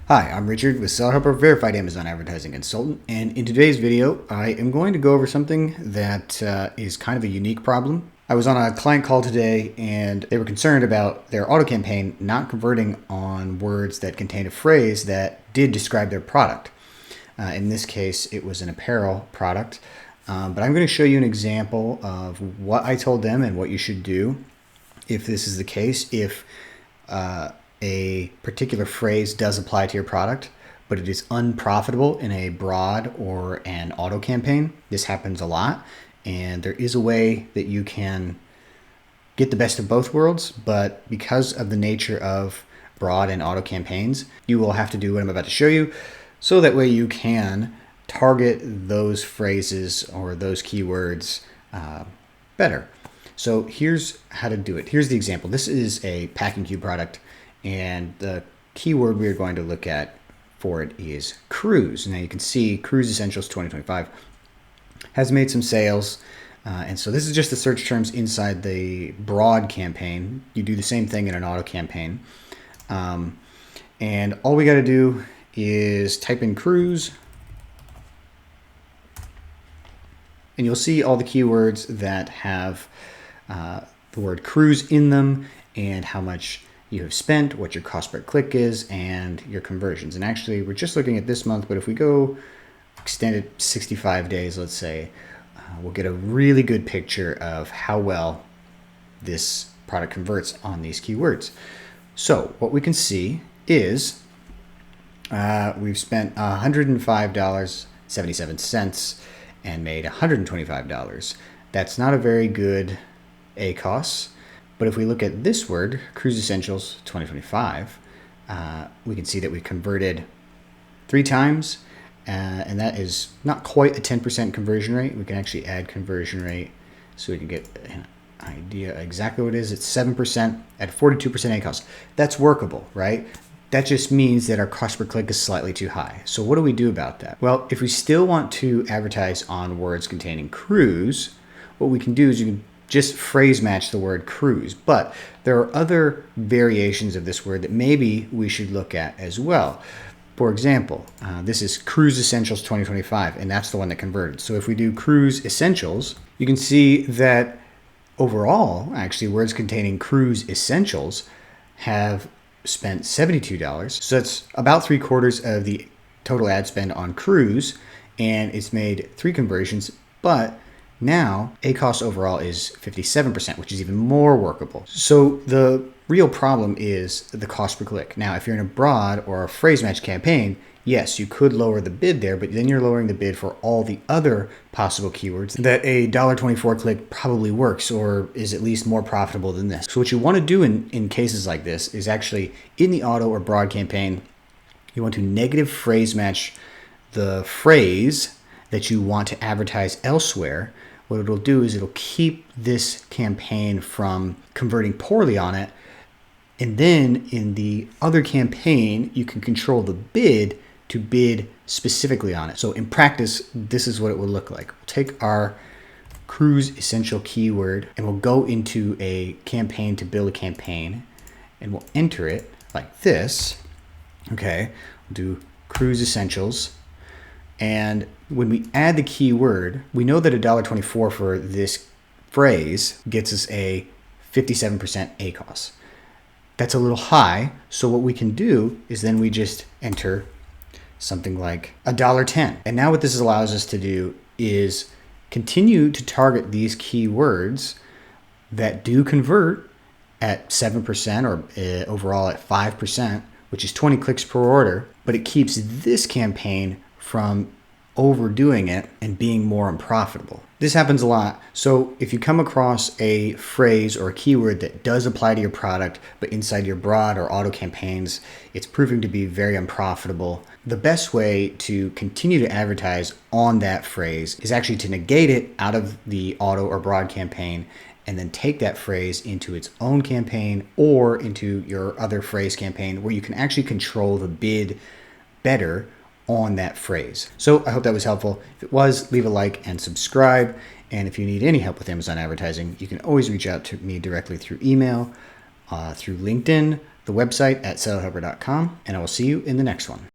Hi, I'm Richard with SellerHelper, Verified Amazon Advertising Consultant, and in today's video, I am going to go over something that is kind of a unique problem. I was on a client call today, and they were concerned about their auto campaign not converting on words that contained a phrase that did describe their product. In this case, it was an apparel product, but I'm going to show you an example of what I told them and what you should do if this is the case. If a particular phrase does apply to your product, but it is unprofitable in a broad or an auto campaign. This happens a lot, and there is a way that you can get the best of both worlds, but because of the nature of broad and auto campaigns, you will have to do what I'm about to show you, so that way you can target those phrases or those keywords better. So here's how to do it. Here's the example. This is a packing cube product, and the keyword we're going to look at for it is cruise. Now you can see Cruise Essentials 2025 has made some sales. And so this is just the search terms inside the broad campaign. You do the same thing in an auto campaign. And all we got to do is type in cruise, and you'll see all the keywords that have the word cruise in them, and how much you have spent, what your cost per click is, and your conversions. And actually, we're just looking at this month, but if we go extended 65 days, let's say, we'll get a really good picture of how well this product converts on these keywords. So what we can see is we've spent $105.77 and made $125. That's not a very good ACOS. But if we look at this word, Cruise Essentials 2025, we can see that we converted 3 times, and that is not quite a 10% conversion rate. We can actually add conversion rate so we can get an idea exactly what it is. It's 7% at 42% ACOS. That's workable, right? That just means that our cost per click is slightly too high. So what do we do about that? Well, if we still want to advertise on words containing cruise, what we can do is you can just phrase match the word cruise. But there are other variations of this word that maybe we should look at as well. For example, this is Cruise Essentials 2025, and that's the one that converted. So if we do Cruise Essentials, you can see that overall, actually, words containing Cruise Essentials have spent $72. So that's about 3/4 of the total ad spend on cruise, and it's made 3 conversions, but now ACOS overall is 57%, which is even more workable. So the real problem is the cost per click. Now, if you're in a broad or a phrase match campaign, yes, you could lower the bid there, but then you're lowering the bid for all the other possible keywords that a $1.24 click probably works or is at least more profitable than this. So what you want to do in cases like this is actually in the auto or broad campaign, you want to negative phrase match the phrase that you want to advertise elsewhere. What it'll do is it'll keep this campaign from converting poorly on it. And then in the other campaign, you can control the bid to bid specifically on it. So in practice, this is what it will look like. We'll take our Cruise Essential keyword and we'll go into a campaign to build a campaign, and we'll enter it like this. Okay, we'll do Cruise Essentials. And when we add the keyword, we know that $1.24 for this phrase gets us a 57% ACOS. That's a little high. So what we can do is then we just enter something like $1.10. And now what this allows us to do is continue to target these keywords that do convert at 7% or overall at 5%, which is 20 clicks per order, but it keeps this campaign from overdoing it and being more unprofitable. This happens a lot. So if you come across a phrase or a keyword that does apply to your product, but inside your broad or auto campaigns, it's proving to be very unprofitable, the best way to continue to advertise on that phrase is actually to negate it out of the auto or broad campaign and then take that phrase into its own campaign or into your other phrase campaign where you can actually control the bid better on that phrase. So I hope that was helpful. If it was, leave a like and subscribe. And if you need any help with Amazon advertising, you can always reach out to me directly through email, through LinkedIn, the website at sailhelper.com, and I will see you in the next one.